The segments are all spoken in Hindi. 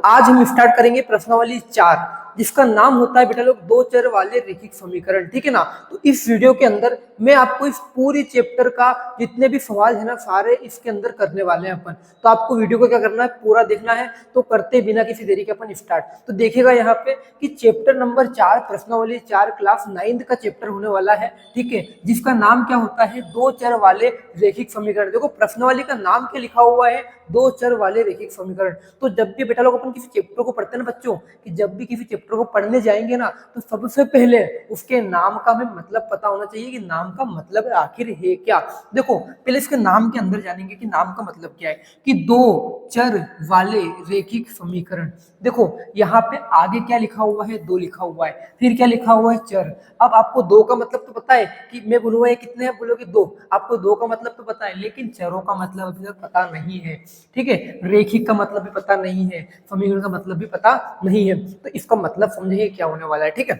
आज हम स्टार्ट करेंगे प्रश्नावली 4, जिसका नाम होता है बेटा लोग दो चर वाले रैखिक समीकरण। ठीक है ना। तो इस वीडियो के अंदर मैं आपको इस पूरी चैप्टर का जितने भी सवाल है ना सारे इसके अंदर करने वाले हैं अपन। तो आपको वीडियो को क्या करना है, पूरा देखना है। तो करते बिना किसी देरी के अपन स्टार्ट। तो देखिएगा यहाँ पे कि चैप्टर नंबर 4 प्रश्नावली 4 क्लास 9 का चैप्टर होने वाला है। ठीक है, जिसका नाम क्या होता है, दो चर वाले रैखिक समीकरण। देखो प्रश्नावली का नाम क्या लिखा हुआ है, दो चर वाले रैखिक समीकरण। तो जब भी बेटा लोग अपन किसी चैप्टर को पढ़ते हैं ना बच्चों, कि जब भी किसी चैप्टर को पढ़ने जाएंगे ना, तो सबसे पहले उसके नाम का हमें मतलब पता होना चाहिए कि नाम का मतलब आखिर है क्या। देखो पहले इसके नाम के अंदर जानेंगे कि नाम का मतलब क्या है, कि दो चर वाले रैखिक समीकरण। देखो यहाँ पे आगे क्या लिखा हुआ है, दो लिखा हुआ है, फिर क्या लिखा हुआ है, चर। अब आपको दो का मतलब तो पता है कि मैं बोलूंगा ये कितने हैं, बोलोगे दो। आपको दो का मतलब तो पता है, लेकिन चरों का मतलब अभी तक पता नहीं है। ठीक है, रैखिक का मतलब भी पता नहीं है, समीकरण का मतलब भी पता नहीं है। तो इसका मतलब समझिए क्या होने वाला है। ठीक है,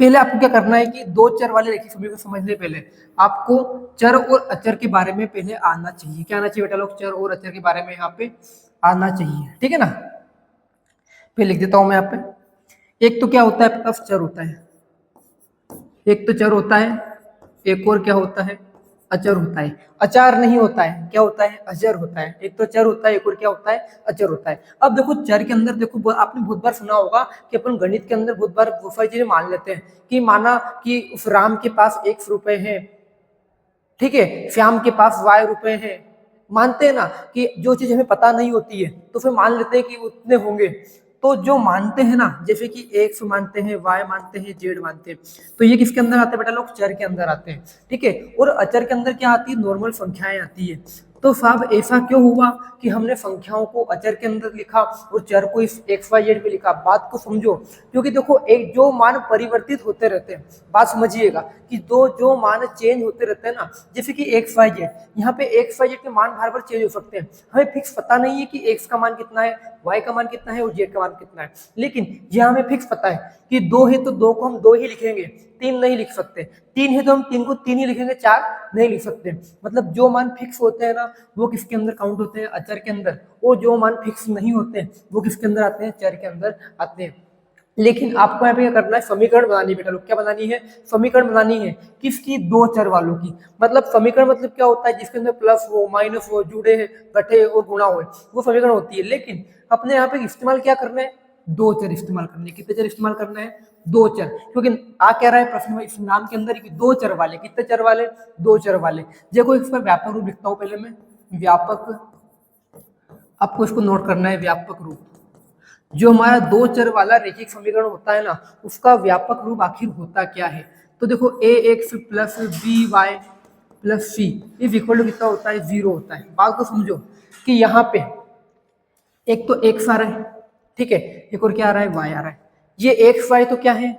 पहले आपको क्या करना है कि दो चर वाले रैखिक समीकरण समझने पहले आपको चर और अचर के बारे में पहले आना चाहिए। क्या आना चाहिए बेटा लोग, चर और अचर के बारे में यहाँ पे आना चाहिए। ठीक है ना, फिर लिख देता हूं मैं यहाँ पे। एक तो क्या होता है, आपका चर होता है, एक तो चर होता है, एक और क्या होता है, अचर होता है। अचार नहीं होता है, क्या होता है, अचर होता है। एक तो चर होता है, एक और क्या होता है, अचर होता है। अब देखो चर के अंदर देखो आपने बहुत बार सुना होगा कि अपन गणित के अंदर बहुत बार बहुत सारी चीजें मान लेते हैं, कि माना कि उस राम के पास 100 रुपए है, ठीक है, श्याम के पास y रुपए हैं। मानते हैं ना कि जो चीज हमें पता नहीं होती है तो फिर मान लेते हैं कि उतने होंगे। तो जो मानते हैं ना, जैसे कि x मानते हैं, y मानते हैं, z मानते हैं, तो ये किसके अंदर आते हैं बेटा लोग, चर के अंदर आते हैं। ठीक है, और अचर के अंदर क्या आती है, नॉर्मल संख्याएं आती है। तो साहब ऐसा क्यों हुआ कि हमने संख्याओं को अचर के अंदर लिखा और चर को इस XYZ पे लिखा। बात को समझो, क्योंकि देखो एक जो मान परिवर्तित होते रहते हैं, बात समझिएगा कि दो जो मान चेंज होते रहते हैं ना, जैसे कि XYZ, यहाँ पे XYZ के मान बार बार चेंज हो सकते हैं। हमें फिक्स पता नहीं है कि X का मान कितना है, Y का मान कितना है और Z का मान कितना है, लेकिन यहाँ हमें फिक्स पता है कि दो है तो दो को हम दो ही लिखेंगे, तीन नहीं लिख सकते। तीन है तो हम तीन को तीन ही लिखेंगे, चार नहीं लिख सकते। मतलब जो मान फिक्स होते हैं ना वो किसके अंदर काउंट होते हैं, अचर के अंदर। और जो मान फिक्स नहीं होते हैं वो किसके अंदर आते हैं, चर के अंदर आते हैं। लेकिन आपको यहाँ पे क्या करना है, समीकरण बनानी है बेटा लोग। क्या बनानी है, समीकरण बनानी है। किसकी, दो चर वालों की। मतलब समीकरण मतलब क्या होता है, जिसके अंदर प्लस हो, माइनस हो, जुड़े घटे और गुणा हो, वो समीकरण होती है। लेकिन अपने यहाँ पे इस्तेमाल क्या करना है, दो चर इस्तेमाल करने। कितने चर इस्तेमाल करना है, दो चर। क्योंकि आ क्या रहा है प्रश्न में, इस नाम के अंदर दो चर वाले। कितने चर वाले, दो चर वाले। देखो इसका व्यापक रूप लिखता हूं पहले मैं, व्यापक। आपको इसको नोट करना है, व्यापक रूप। जो हमारा दो चर वाला रैखिक समीकरण होता है ना, उसका व्यापक रूप आखिर होता क्या है। तो देखो ax plus B Y plus C is equal to कितना होता है, 0 होता है। बात को समझो कि यहाँ पे एक तो x आ रहा है, ठीक है, एक और क्या आ रहा है, y आ रहा है। ये x y तो क्या है,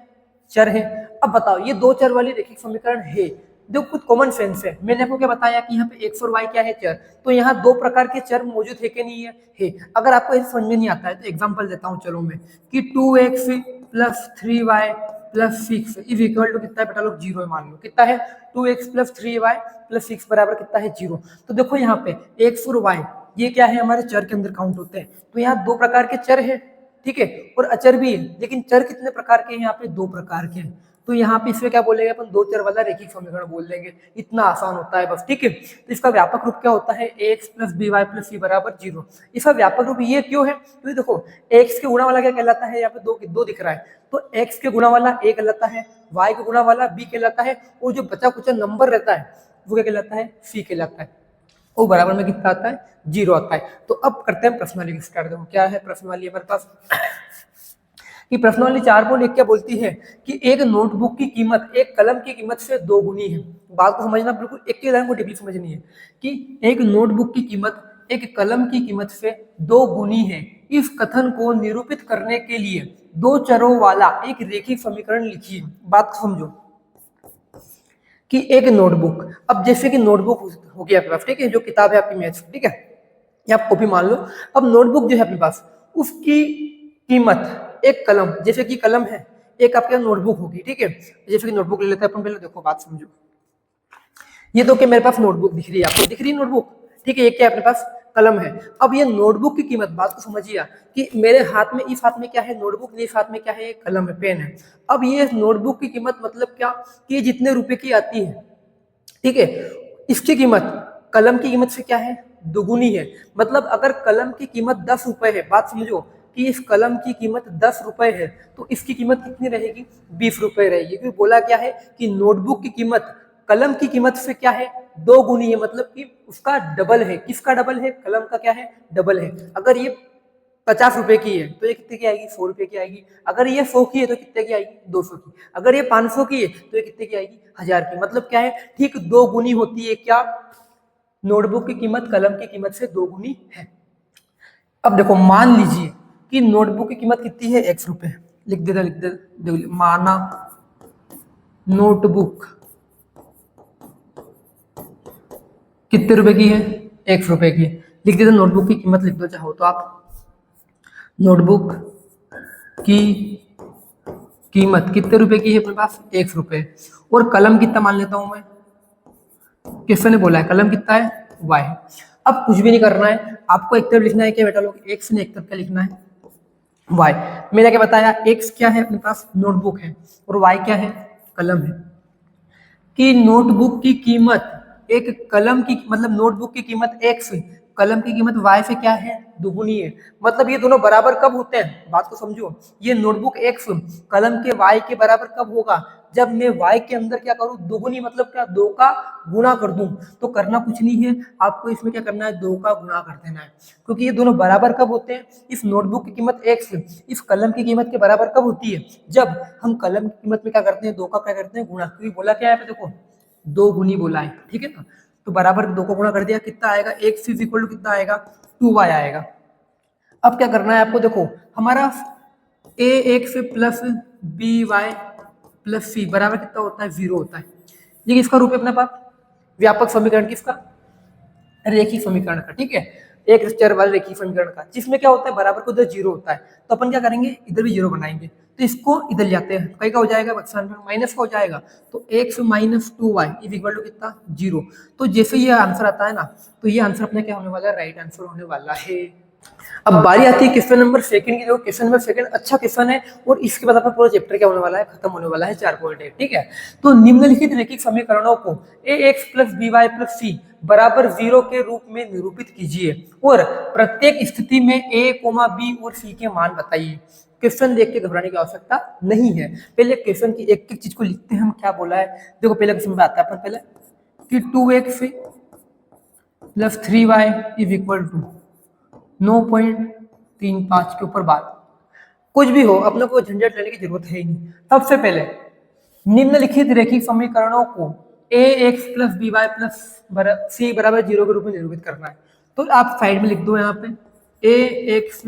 चर है। अब बताओ ये दो चर वाली रैखिक समीकरण है, जो कुछ कॉमन सेंस है। मैंने आपको क्या बताया कि यहाँ पे x और y क्या है, चर। तो यहाँ दो प्रकार के चर मौजूद है कि नहीं है, है। अगर आपको ऐसे समझ में नहीं आता है तो एग्जांपल देता हूँ चलो मैं, कि 2x plus 3y plus 6 is equal to कितना है बेटा लोग, 0 है। मान लो कितना है, 2x प्लस 3y प्लस 6 बराबर कितना है, 0। तो देखो यहाँ पे x और y ये क्या है, हमारे चर के अंदर काउंट होते हैं। तो यहाँ दो प्रकार के चर है, ठीक है, और अचर भी है। लेकिन चर कितने प्रकार के हैं, यहाँ पे दो प्रकार के हैं। तो यहाँ पे इसमें क्या बोलेंगे अपन, दो चर वाला रैखिक समीकरण बोल देंगे। इतना आसान होता है बस, ठीक है। तो इसका व्यापक रूप क्या होता है, ax plus B Y plus C बराबर 0। इसका व्यापक रूप ये क्यों है, क्योंकि देखो x के गुणा वाला क्या कहलाता है, यहाँ पे दो दो दिख रहा है, तो x के गुणा वाला a कहलाता है, y के गुणा वाला b कहलाता है, और जो बचा कुचा नंबर रहता है वो क्या कहलाता है, c कहलाता है। वो बराबर में कितना आता है, 0 आता है। तो अब करते हैं प्रश्नावली स्टार्ट। देखो क्या है प्रश्नावली हमारे पास, कि प्रश्नावली 4.1 क्या बोलती है कि एक नोटबुक की कीमत एक कलम की कीमत से दो गुनी है। बात को समझना, बिल्कुल एक के लाइन को डीपली समझनी है, कि एक नोटबुक की कीमत एक कलम की कीमत से दो गुनी है। इस कथन को निरूपित करने के लिए दो चरों वाला एक रैखिक समीकरण लिखिए। बात को समझो कि एक नोटबुक, अब जैसे कि नोटबुक हो गया आपके पास, ठीक है, जो किताब है आपकी मैथ्स, ठीक है, या आप कॉपी मान लो। अब नोटबुक जो है अपने पास, उसकी कीमत एक कलम, जैसे कि कलम है, एक आपके नोटबुक होगी, ठीक है। जैसे कि नोटबुक ले लेते हैं अपन, पहले देखो बात समझो। ये तो क्या मेरे पास नोटबुक दिख रही है, आपको दिख रही है नोटबुक, ठीक है। ये क्या है अपने पास, कलम है। अब ये नोटबुक की कीमत, बात को समझिए कि मेरे हाथ में, इस हाथ में क्या है नोटबुक, इस हाथ में क्या है कलम है, पेन है। अब ये नोटबुक की कीमत मतलब क्या कि ये जितने रुपए की आती है, ठीक है, इसकी कीमत कलम की कीमत से क्या है दुगुनी है। मतलब अगर कलम की कीमत 10 रुपए है, बात समझो कि इस कलम की कीमत 10 रुपए है, तो इसकी कीमत कितनी रहेगी 20 रुपए रहेगी। क्योंकि बोला क्या है कि नोटबुक की कीमत कलम की कीमत से क्या है दो गुनी है, मतलब कि उसका डबल है। किसका डबल है, कलम का क्या है डबल है। अगर ये 50 रुपए की है तो ये कितने की आएगी 100 रुपए की आएगी। अगर ये 100 की है तो कितने की आएगी 200 की। अगर ये 500 की है तो ये कितने की आएगी 1000 की। मतलब क्या है ठीक दो गुनी होती है क्या, नोटबुक की कीमत कलम की कीमत से दो गुनी है। अब देखो मान लीजिए कि नोटबुक की कीमत कितनी है 1 रुपए, लिख दे माना नोटबुक कितने रुपए की है 1 रुपए की। लिख देते नोटबुक की कीमत लिख दो चाहो तो आप, नोटबुक की कीमत कितने रुपए की है अपने पास 1 रुपए। और कलम कितना मान लेता हूं मैं, किसने बोला है कलम कितना है y है। अब कुछ भी नहीं करना है आपको, एक तरफ लिखना है क्या बेटा लोग x ने, एक तरफ क्या लिखना है y। मैंने क्या बताया x क्या है अपने पास नोटबुक है और y क्या है कलम है। कि नोटबुक की कीमत एक कलम की, मतलब नोटबुक की कीमत x, कलम की कीमत y से क्या है दुगुनी है। मतलब ये दोनों बराबर कब होते हैं, बात को समझो। ये नोटबुक x कलम के y के बराबर कब होगा, जब मैं y के अंदर क्या करूं दुगुनी, मतलब क्या दो का गुणा कर दूं। तो करना कुछ नहीं है आपको, इसमें क्या करना है दो का गुणा कर देना है। क्योंकि ये दोनों बराबर कब होते हैं, इस नोटबुक की कीमत x इस कलम की कीमत के बराबर कब होती है, जब हम कलम की कीमत में क्या करते हैं दो का क्या करते हैं गुणा। क्योंकि बोला क्या है देखो दो गुनी बोला है, ठीक है ना। तो बराबर दो को गुणा कर दिया, कितना आएगा x इज इक्वल टू कितना आएगा 2y आएगा। अब क्या करना है आपको, देखो हमारा ax plus by plus c बराबर कितना होता है 0 होता है। ये किसका रूप है अपने पास, व्यापक समीकरण किसका, रेखिक समीकरण का, ठीक है, एक चर वाले रेखिक समीकरण का, जिसमें क्या होता है बराबर को उधर 0 होता है। तो अपन क्या करेंगे इधर भी 0 बनाएंगे, तो इसको इधर जाते हैं, कई का हो जाएगा माइनस का हो जाएगा। तो x minus 2y is equal to कितना 0। तो जैसे ये आंसर आता है ना, तो ये आंसर अपना क्या होने वाला है राइट आंसर होने वाला है। अब बारी आती है क्वेश्चन नंबर सेकंड की। देखो क्वेश्चन नंबर सेकंड अच्छा क्वेश्चन है और इसके बाद अपना पूरा चैप्टर क्या होने वाला है खत्म होने वाला है 4.1, ठीक है। तो निम्नलिखित रेखिक समीकरणों को ax plus by plus c बराबर 0 के रूप में निरूपित कीजिए और प्रत्येक स्थिति में a, b और c के मान बताइए। क्वेश्चन देख के घबराने की आवश्यकता नहीं है, पहले क्वेश्चन की एक एक चीज को लिखते हैं हम क्या बोला है। देखो पहले क्वेश्चन में आता है अपन पहले कि 2x plus 3y is equal to 9.35 के ऊपर बात, कुछ भी हो अपने को झंझट लेने की जरूरत है ही नहीं। सबसे पहले निम्नलिखित रेखिक समीकरणों को ax plus by plus c बराबर 0 के रूप में निरूपित करना है। तो आप साइड में लिख दो यहाँ पे ax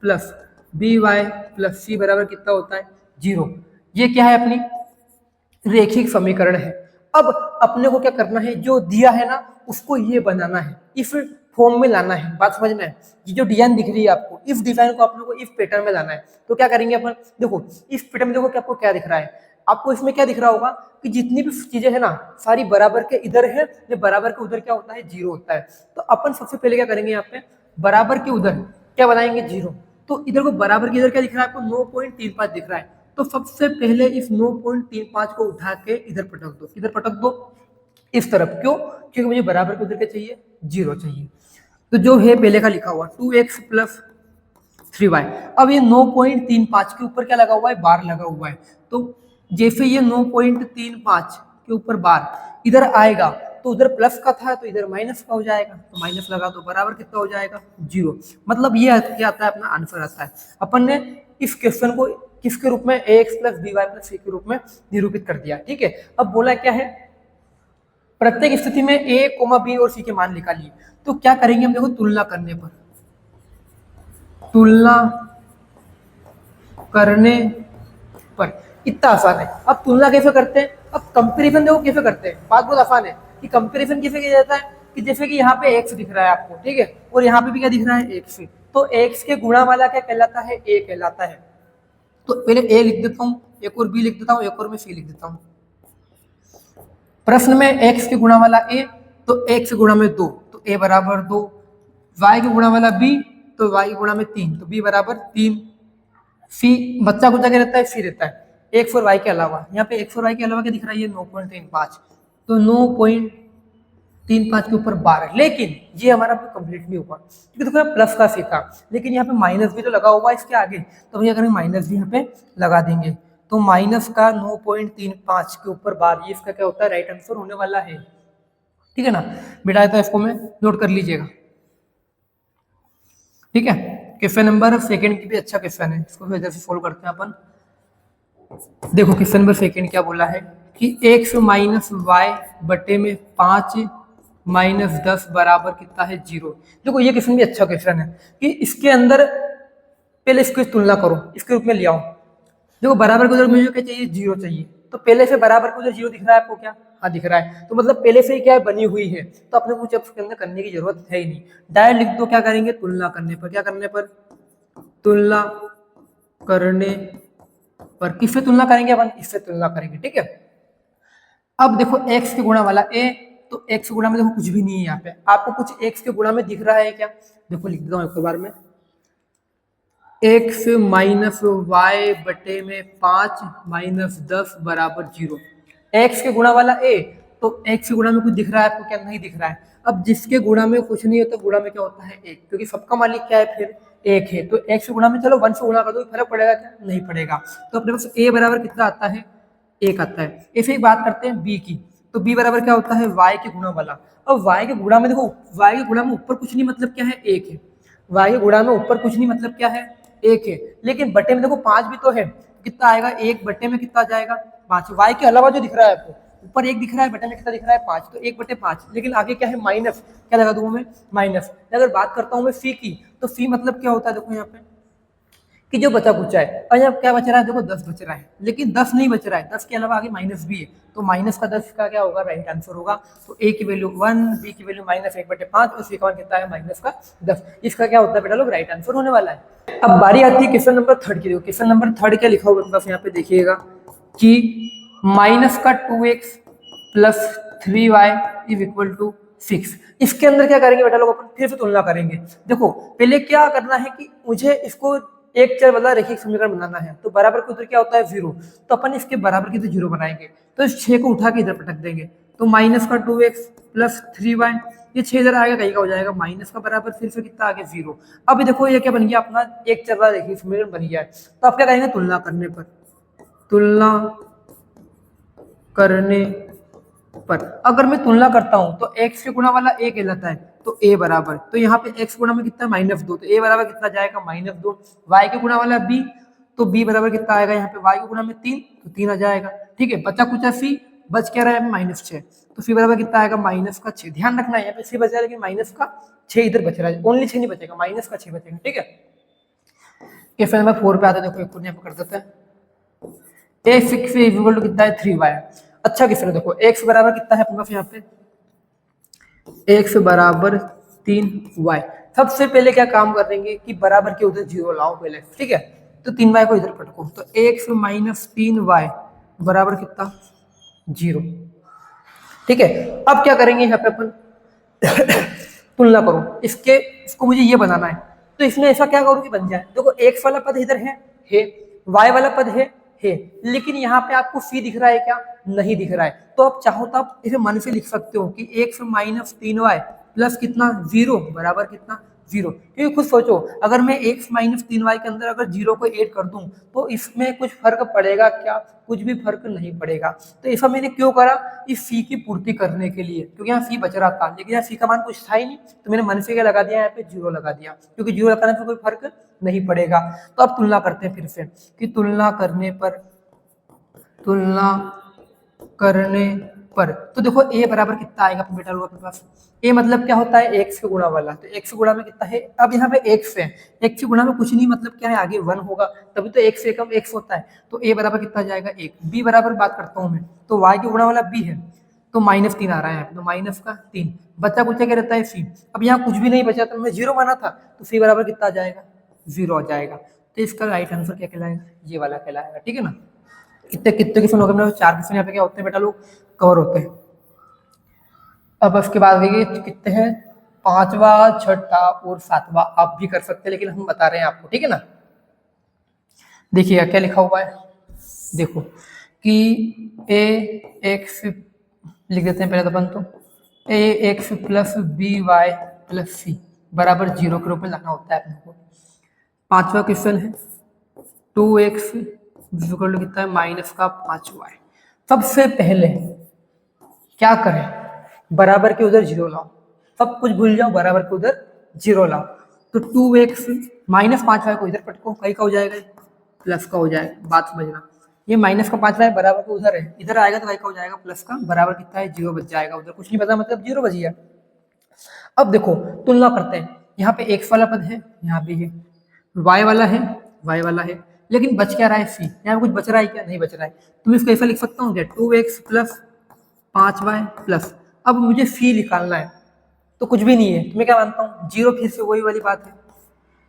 plus by plus c बराबर कितना होता है 0। ये क्या है अपनी रेखिक समीकरण है। अब अपने को क्या करना है, जो दिया है ना उसको ये बनाना है, इस फॉर्म में लाना है। बात समझना है, ये जो डिजाइन दिख रही है आपको, इस डिजाइन को अपने को इस पैटर्न में लाना है। तो क्या करेंगे अपन, देखो इस पैटर्न में देखो कि आपको क्या दिख रहा है, आपको इसमें क्या दिख रहा होगा कि जितनी भी चीजें है ना सारी बराबर के इधर है, ये बराबर के उधर क्या होता है 0 होता है। तो अपन सबसे पहले क्या करेंगे, यहाँ पे बराबर के उधर क्या बनाएंगे 0। तो इधर को बराबर के इधर क्या दिख रहा है आपको 9.35 दिख रहा है। तो सबसे पहले इस 9.35 को उठा के इधर पटक दो, इधर पटक दो इस तरफ। क्यों, क्योंकि मुझे बराबर के उधर क्या चाहिए 0 चाहिए। तो जो है पहले का लिखा हुआ 2x प्लस 3y। अब ये 9.35 के ऊपर क्या लगा हुआ है बार लगा हुआ है। तो जैसे ये 9.35 के ऊपर बार इधर आएगा तो उधर प्लस का था तो इधर माइनस का हो जाएगा, तो माइनस लगा तो बराबर कितना हो जाएगा 0। मतलब ये क्या आता है अपना आंसर आता है। अपन ने इस क्वेश्चन को किसके रूप में ax plus by plus c के रूप में निरूपित कर दिया, ठीक है। अब बोला क्या है प्रत्येक स्थिति में a, b और c के मान निकालिए। तो क्या करेंगे हम, देखो तुलना करने पर, तुलना करने पर इतना आसान है। अब तुलना कैसे करते हैं, अब कंपैरिजन देखो कैसे करते हैं, बात बहुत आसान है कि कंपैरिजन कैसे किया जाता है कि जैसे कि यहाँ पे x दिख रहा है आपको, ठीक है, और यहाँ पे भी क्या दिख रहा है x। तो x के गुणा वाला क्या कहलाता है a कहलाता है। तो पहले a लिख देता हूँ, एक और b लिख देता हूँ, एक और मैं c लिख देता हूँ। प्रश्न में x के गुणा वाला a, तो x गुणा में 2, तो a बराबर 2, y के गुणा वाला b, तो y के गुणा में 3, तो b बराबर 3। सी बच्चा कुछ जगह रहता है, सी रहता है x और y के अलावा। यहाँ पे x और y के अलावा क्या दिख रहा है, ये 9.35, तो 9.35 के ऊपर 12। लेकिन ये हमारा कंप्लीट नहीं हुआ क्योंकि देखो प्लस का सीखा, लेकिन यहाँ पे माइनस भी तो लगा हुआ है इसके आगे, तो हम क्या करेंगे, माइनस भी यहाँ पे लगा देंगे। तो माइनस का 9.35 के ऊपर 12, ये इसका क्या होता है, राइट आंसर होने वाला है। ठीक है ना बेटा, तो इसको में नोट कर लीजिएगा। ठीक है, क्वेश्चन नंबर सेकंड की भी अच्छा क्वेश्चन है, इसको इधर से सोल्व करते हैं अपन। देखो क्वेश्चन नंबर सेकंड क्या बोला है कि x माइनस वाई बटे में 5 माइनस 10 बराबर कितना है 0। देखो ये क्वेश्चन भी अच्छा क्वेश्चन है कि इसके अंदर पहले इसको तुलना करो, इसके रूप में ले आओ। देखो बराबर को उधर मुझे क्या चाहिए, 0 चाहिए, तो पहले से बराबर को उधर 0 दिख रहा है आपको क्या, हाँ दिख रहा है, तो मतलब पहले से ही क्या है, बनी हुई है, तो अपने कुछ उसके अंदर करने की जरूरत है ही नहीं, डायरेक्ट लिख दो। क्या करेंगे, तुलना करने पर, क्या करने पर, तुलना करने पर। किससे तुलना करेंगे अपन, इससे तुलना करेंगे। ठीक है, अब देखो x के गुणा वाला a, तो x के गुणा में देखो कुछ भी नहीं है, यहाँ पे आपको कुछ x के गुणा में दिख रहा है क्या, देखो लिख देता हूँ एक बार में, x माइनस वाई बटे में 5 माइनस 10 बराबर 0। x के गुणा वाला a, तो x के गुणा में कुछ दिख रहा है आपको क्या, नहीं दिख रहा है। अब जिसके गुणा में कुछ नहीं होता, गुणा में क्या होता है 1, क्योंकि सबका मालिक क्या है फिर 1 है, तो x के गुणा में चलो 1 से गुणा कर दो, फर्क पड़ेगा क्या, नहीं पड़ेगा। तो अपने पास a बराबर कितना आता है, 1 आता है। ऐसे ही बात करते हैं b की, तो b बराबर क्या होता है, y के गुणा वाला। अब y के गुणा में देखो, y के गुणा में ऊपर कुछ नहीं मतलब क्या है, 1 है, y के गुणा में ऊपर कुछ नहीं मतलब क्या है, 1 है, लेकिन बटे में देखो 5 भी तो है, कितना आएगा, 1 बटे में कितना आ जाएगा, 5। y के अलावा जो दिख रहा है आपको, ऊपर 1 दिख रहा है, बटे में कितना दिख रहा है, 5, तो 1 बटे 5, लेकिन आगे क्या है, माइनस, क्या लगा दूंगा मैं, माइनस। अगर बात करता हूँ मैं फी की, तो फी मतलब क्या होता है, देखो यहाँ पे कि जो बचा कुचा है, और यहाँ क्या बच रहा है, देखो 10 बच रहा है, लेकिन 10 नहीं बच रहा है, 10 के अलावा आगे माइनस भी है, तो माइनस का 10 का क्या होगा, राइट आंसर होगा। तो a की वैल्यू 1, b की वैल्यू माइनस 1/5 और c का मान कितना है, माइनस का 10। इसका क्या होता है बेटा लोग, राइट आंसर होने वाला है। अब बारी आती है क्वेश्चन नंबर 3 की। देखो क्वेश्चन नंबर 3 क्या लिखा होगा बस यहाँ पे देखिएगा कि माइनस का 2x plus 3y is equal to 6। इसके अंदर क्या करेंगे बेटा लोग, अपन फिर से तुलना करेंगे। देखो पहले क्या करना है कि मुझे इसको एक चर वाला रेखिक समीकरण बनाना है, तो बराबर के उधर क्या होता है 0, तो अपन इसके बराबर की तो 0 बनाएंगे, तो इस 6 को उठा के इधर पटक देंगे, तो माइनस का 2x प्लस 3y, ये 6 इधर आएगा, कहीं का हो जाएगा माइनस का बराबर फिर से कितना आगे 0। अब देखो ये क्या बन गया, अपना एक चर वाला रेखिक समीकरण बन गया है। तो आप क्या करेंगे, तुलना करने पर, तुलना करने पर अगर मैं तुलना करता हूं तो x के गुणा वाला a कहलाता है, तो a बराबर, तो यहाँ पे x गुणा में कितना है, -2, तो a बराबर कितना जाएगा, -2। y के गुणा वाला b, तो b बराबर कितना आएगा, यहाँ पे y के गुणा में 3, तो 3 आ जाएगा। ठीक है, बचा कुछ c बच क्या रहा है, -6, तो c बराबर कितना आएगा, -6। ध्यान रखना है यहाँ पे c बचा है, लेकिन -6 इधर बच रहा है, ओनली 6 नहीं बचेगा, -6 बचेगा। ठीक है, क्वेश्चन नंबर 4 पे आता है। देखो एक यहाँ पे कर देते हैं, a6 इक्वल टू कितना है, 3y। अच्छा क्वेश्चन है, देखो x बराबर कितना है अपने पास यहाँ पे, x बराबर 3y। सबसे पहले क्या काम करेंगे कि बराबर के उधर 0 लाओ पहले। ठीक है, तो 3y को इधर पटको, तो x माइनस 3y बराबर कितना, 0। ठीक है, अब क्या करेंगे यहाँ पे अपन तुलना करो इसके, इसको मुझे ये बनाना है, तो इसमें ऐसा क्या करूँ कि बन जाए। देखो x वाला पद इधर है, y वाला पद है, लेकिन यहाँ पे आपको c दिख रहा है क्या, नहीं दिख रहा है। तो आप चाहो तो आप इसे मन से लिख सकते हो कि x माइनस 3y प्लस कितना 0 बराबर कितना 0। क्योंकि खुद सोचो, अगर मैं x माइनस 3y के अंदर अगर 0 को ऐड कर दूं तो इसमें कुछ फर्क पड़ेगा क्या, कुछ भी फर्क नहीं पड़ेगा। तो ऐसा मैंने क्यों करा, इस c की पूर्ति करने के लिए, क्योंकि यहाँ c बच रहा था, लेकिन यहाँ c का मान कुछ था ही नहीं, तो मैंने मन से क्या लगा दिया, यहाँ पे 0 लगा दिया, क्योंकि 0 लगाने से कोई फर्क नहीं पड़ेगा। तो अब तुलना करते हैं फिर से कि तुलना करने पर, तुलना करने पर, तो देखो a बराबर कितना आएगा बेटा लोग अपने पास, a मतलब क्या होता है, x के गुणा वाला, तो x के गुणा में कितना है, अब यहाँ पे x है, x के गुणा में कुछ नहीं मतलब क्या है, आगे 1 होगा, तभी तो x से कम x होता है, तो a बराबर कितना जाएगा 1। b बराबर बात करता हूँ मैं, तो y के गुणा वाला b है, तो -3 आ रहा है, तो माइनस का 3, बच्चा कुछ क्या रहता है c। अब यहाँ कुछ भी नहीं बचा, तो मैं 0 माना था, तो c बराबर कितना आ जाएगा, 0 आ जाएगा। तो इसका राइट आंसर क्या कहलाएगा, ये वाला कहलाएगा। ठीक है ना, कितने कितने क्वेश्चन हो गए, 4 क्वेश्चन यहाँ पे क्या होते हैं बेटा लोग, कवर होते हैं। अब उसके बाद कितने हैं, पांचवा, छठा और सातवां आप भी कर सकते हैं, लेकिन हम बता रहे हैं आपको, ठीक है ना। देखिएगा क्या लिखा हुआ है, देखो कि ए एक्स लिख देते हैं पहले तो अपन, तो A X plus B Y plus C बराबर 0 के रूप में लिखना होता है अपने को। पांचवा क्वेश्चन है 2x कितना है माइनस का 5y। सबसे पहले क्या करें, बराबर के उधर 0 लाओ, सब कुछ भूल जाओ, बराबर के उधर 0 लाओ। तो 2x माइनस 5y को इधर पटको, कहीं का हो जाएगा, प्लस का हो जाएगा। बात समझना, ये माइनस का 5y बराबर के उधर है, इधर आएगा तो कहीं का हो जाएगा प्लस का, बराबर कितना है 0 बच जाएगा, उधर कुछ नहीं पता मतलब 0 बच गया। अब देखो तुलना करते हैं, यहाँ पे x वाला पद है, यहाँ पे है y वाला है, y वाला है, लेकिन बच क्या रहा है c, यहाँ पे कुछ बच रहा है क्या, नहीं बच रहा है। तो मैं इसको ऐसा लिख सकता हूँ क्या, 2x प्लस 5y प्लस, अब मुझे c निकालना है, तो कुछ भी नहीं है, तो मैं क्या मानता हूँ 0, फिर से वही वाली बात है,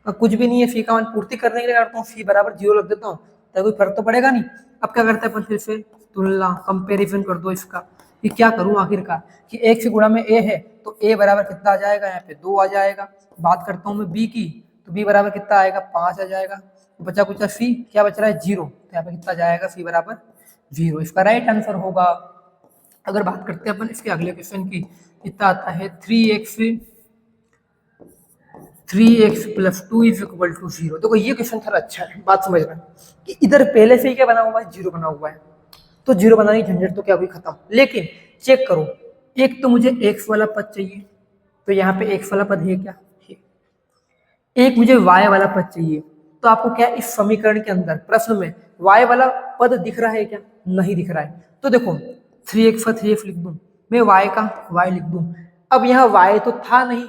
अब कुछ भी नहीं है, c का मान पूर्ति करने के लिए करता हूँ, c बराबर 0 रख देता हूँ, तो कोई फर्क तो पड़ेगा नहीं। अब क्या करते हैं अपन, फिर से तुलना कंपेरिजन कर दो इसका, कि क्या करूं आखिरकार, कि एक से गुणा में a है तो a बराबर कितना आ जाएगा, यहाँ पे 2 आ जाएगा। बात करता हूँ मैं b की, तो b बराबर कितना आएगा 5 आ जाएगा। बचा कुचा c क्या बच रहा है 0, तो यहाँ पे कितना जाएगा c बराबर 0, इसका राइट आंसर होगा। अगर बात करते हैं अपन इसके अगले क्वेश्चन की, कितना आता है 3x plus 2 is equal to 0। देखो ये क्वेश्चन थोड़ा अच्छा है, बात समझना कि इधर पहले से ही क्या बना हुआ है, 0 बना हुआ है, तो 0 बनाने की झंझट तो क्या हुई खत्म। लेकिन चेक करो, एक तो मुझे x वाला पद चाहिए, तो यहाँ पे x वाला पद है क्या, है। एक मुझे y वाला पद चाहिए, तो आपको क्या इस समीकरण के अंदर प्रश्न में y वाला पद दिख रहा है क्या, नहीं दिख रहा है। तो देखो 3x का 3x लिख दूं, मैं y का y लिख दूं। अब यहाँ y तो था नहीं,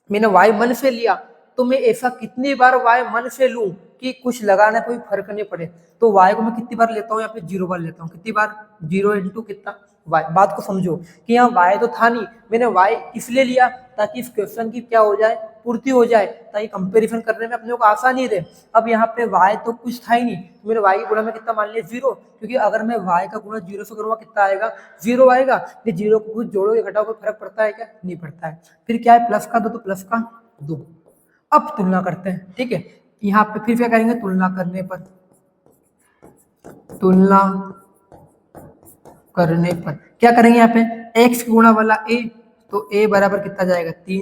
मैंने y मन से लिया, तो मैं ऐसा कितनी बार y मन से लूं कि कुछ लगाना कोई फर्क नहीं पड़े। तो y को मैं कितनी बार लेता हूँ, यहाँ पे 0 बार लेता हूँ, कितनी बार 0 इंटू कितना y। बात को समझो कि यहाँ y तो था नहीं, मैंने y इसलिए लिया ताकि इस क्वेश्चन की क्या हो जाए, पूर्ति हो जाए, ताकि कंपैरिजन करने में अपने को आसानी रहे। अब यहाँ पे y तो कुछ था ही नहीं, तो मैंने y के गुणा में कितना मान लिया 0, क्योंकि अगर मैं y का गुणा 0 से करूँगा कितना आएगा 0 आएगा। ये 0 को कुछ जोड़ो या घटाओ कोई फर्क पड़ता है क्या, नहीं पड़ता है। फिर क्या है प्लस का 2 तो प्लस का 2। अब तुलना करते हैं, ठीक है, यहाँ पे फिर क्या करेंगे, तुलना करने पर क्या करेंगे, यहाँ पे x गुणा वाला a, तो a बराबर कितना जाएगा 3,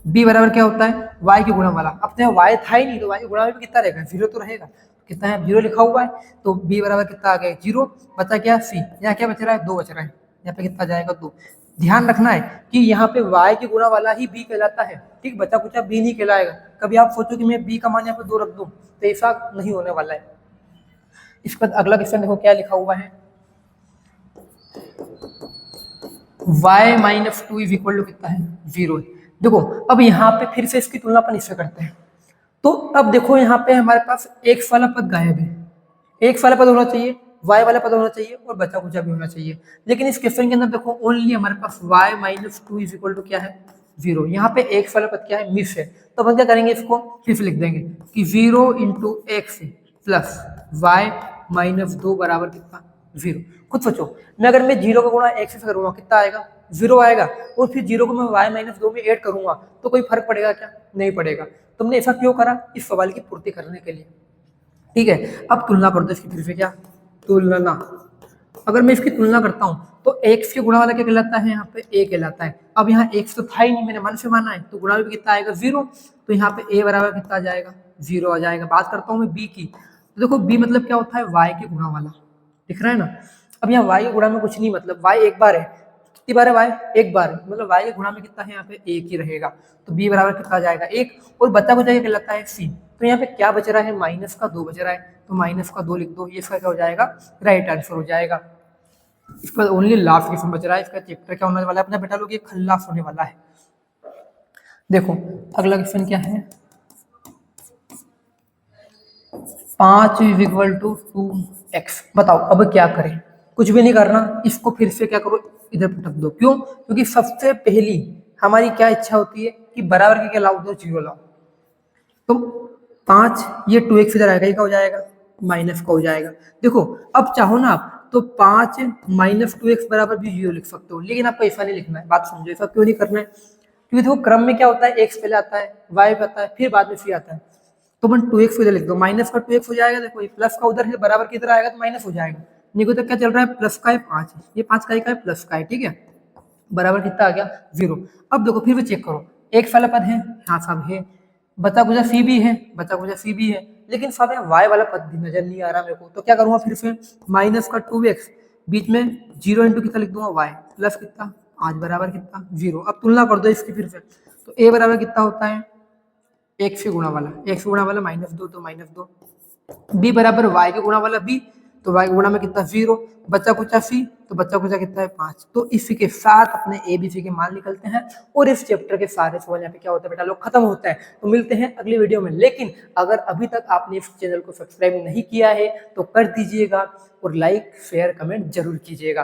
b बराबर क्या होता है y के गुणा वाला, अब तो y था ही नहीं, तो y के गुणा में भी कितना रहेगा 0 तो रहेगा, कितना है 0 लिखा हुआ है, तो b बराबर कितना आ गया 0, बचा क्या c, यहाँ क्या बच रहा है 2 बच रहा है, यहाँ पे कितना जाएगा 2। ध्यान रखना है कि यहाँ पे y के गुणा वाला ही b कहलाता है, ठीक, बचा कुचा b नहीं कहलाएगा। कभी आप सोचो कि मैं b का मान यहाँ पे 2 रख दूं, तो ऐसा नहीं होने वाला है। इसके बाद अगला क्वेश्चन देखो क्या लिखा हुआ है, y minus 2 is equal to कितना है 0। देखो अब यहाँ पे फिर से इसकी तुलना अपन इससे करते हैं, तो अब देखो यहाँ पे हमारे पास x वाला पद गायब है, x वाला पद होना चाहिए, y वाला पद होना चाहिए और बचा कुचा भी होना चाहिए। लेकिन इस क्वेश्चन के अंदर देखो ओनली हमारे पास y minus 2 is equal to क्या है 0, यहाँ पे x वाला पद क्या है मिस है, तो अपन क्या करेंगे इसको फिर से लिख देंगे कि 0 into X plus Y minus 2 बराबर कितना 0। खुद सोचो, मैं अगर मैं 0 का गुणा x से करूंगा कितना आएगा 0 आएगा, और फिर 0 को मैं y माइनस 2 में ऐड करूंगा तो कोई फर्क पड़ेगा क्या, नहीं पड़ेगा। तुमने ऐसा क्यों करा, इस सवाल की पूर्ति करने के लिए, ठीक है। अब तुलना कर दो इसकी, फिर से क्या तुलना, अगर मैं इसकी तुलना करता हूँ तो x के गुणा वाला क्या कहलाता है, यहाँ पे a कहलाता है। अब यहाँ x तो था ही नहीं, मैंने मन से माना है, तो गुणा भी कितना आएगा 0, तो यहाँ पे a बराबर कितना आ जाएगा 0 आ जाएगा। बात करता हूँ मैं b की, तो देखो b मतलब क्या होता है y के गुणा वाला, दिख रहा है ना। अब यहाँ y के गुणा में कुछ नहीं, मतलब y एक बार है, कितनी बार है y एक बार, मतलब y के गुणा में कितना है यहाँ पे एक ही रहेगा, तो b बराबर कितना आ जाएगा 1, और बचा कुचा क्या कहलाता है c। तो यहाँ पे क्या बच रहा है माइनस का 2 बच रहा है, तो माइनस का 2 लिख दो, ये इसका क्या हो जाएगा राइट आंसर हो जाएगा। इसके बाद ओनली लास्ट क्वेश्चन बच रहा है, इसका चैप्टर क्या होने वाला है अपना बेटा लोग, ये खल्लास होने वाला है। देखो अगला क्वेश्चन क्या है, 5 इज इक्वल टू 2x। बताओ अब क्या करें, कुछ भी नहीं करना, इसको फिर से क्या करो इधर पटक दो। क्यों, क्योंकि सबसे पहली हमारी क्या इच्छा होती है कि बराबर के क्या लाओ, दो 0 लाओ। तो 5 ये 2x इधर आएगा, ये क्या हो जाएगा माइनस का हो जाएगा। देखो अब चाहो ना आप तो 5 माइनस 2x बराबर भी 0 लिख सकते हो, लेकिन आपको ऐसा नहीं लिखना है। बात समझो, ऐसा क्यों नहीं करना है, क्योंकि देखो क्रम में क्या होता है, एक्स पहले आता है, वाई पे आता है, फिर बाद में सी आता है। तो मैं 2x इधर लिख दो, माइनस का 2x हो जाएगा। देखो ये प्लस का उधर है, बराबर की इधर आएगा तो माइनस हो जाएगा। देखो तो क्या चल रहा है, प्लस का है 5, ये 5 का है, प्लस का है, ठीक है। बराबर कितना आ गया, 0। अब देखो फिर भी चेक करो, एक वाला पद है, हाँ सब है, बचा कुचा सी भी है, बचा कुचा सी भी है, लेकिन साथ में वाई वाला पद भी नजर नहीं आ रहा मेरे को। तो क्या करूंगा फिर से, माइनस का 2x, बीच में 0 इंटू कितना लिख दूंगा वाई, प्लस कितना 5 बराबर कितना 0। अब तुलना कर दो इसकी फिर से, तो a बराबर कितना होता है, एक से गुणा वाला, एक से गुणा वाला -2, तो -2। बी बराबर वाई के गुणा वाला बी, तो वाई के गुणा में कितना 0, बच्चा कुचा सी, तो बच्चा कुचा कितना है 5। तो इसी के साथ अपने ए बी सी के मान निकलते हैं और इस चैप्टर के सारे सवाल यहाँ पे क्या होता है बेटा लोग खत्म होता है। तो मिलते हैं अगली वीडियो में, लेकिन अगर अभी तक आपने इस चैनल को सब्सक्राइब नहीं किया है तो कर दीजिएगा और लाइक शेयर कमेंट जरूर कीजिएगा।